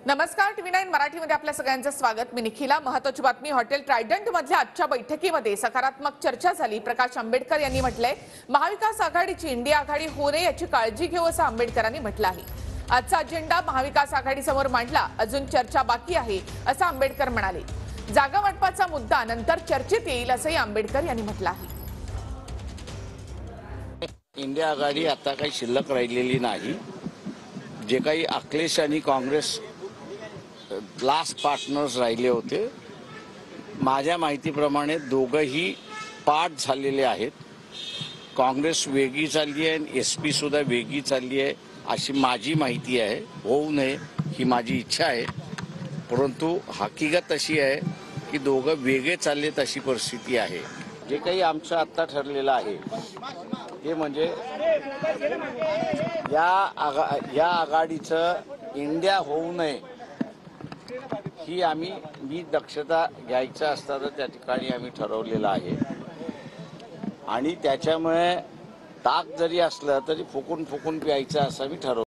नमस्कार, TV9 मराठीमध्ये आपल्या सगळ्यांचं स्वागत। मी निखिला। महत्त्वाची बातमी, हॉटेल ट्रायडंट मधल्या आजच्या बैठकीमध्ये सकारात्मक चर्चा झाली। प्रकाश आंबेडकर यांनी म्हटलंय, महाविकास आघाडीची इंडिया आघाडी होऊ नये याची काळजी घेऊ असं आंबेडकरांनी म्हटलं आहे। आजचा अजेंडा महाविकास आघाडीसमोर मांडला, अजून चर्चा बाकी आहे असं आंबेडकर म्हणाले। जागा वाटपाचा मुद्दा नंतर चर्चेत येईल असंही आंबेडकर यांनी म्हटलं आहे। इंडिया आघाडी आता काही शिल्लक राहिलेली नाही। जे काही अखिलेश आणि काँग्रेस लास्ट पार्टनर्स राहिले होते, माझ्या माहितीप्रमाणे दोघंही पाठ झालेले आहेत। काँग्रेस वेगळी चालली आहे आणि SP सुद्धा वेगळी चालली आहे अशी माझी माहिती आहे। होऊ नये ही माझी इच्छा आहे, परंतु हकीकत अशी आहे की दोघं वेगळे चाललेत अशी परिस्थिती आहे। जे काही आमचं आता ठरलेलं आहे ते म्हणजे या आघाडीचं इंडिया होऊ नये ही मी दक्षता घ्यायचं असताना त्या ठिकाणी आम्ही ठरवलेलं आहे। आणि त्याच्यामुळे ताक जरी असलं तरी फुकून प्यायचं असं मी ठरवलं।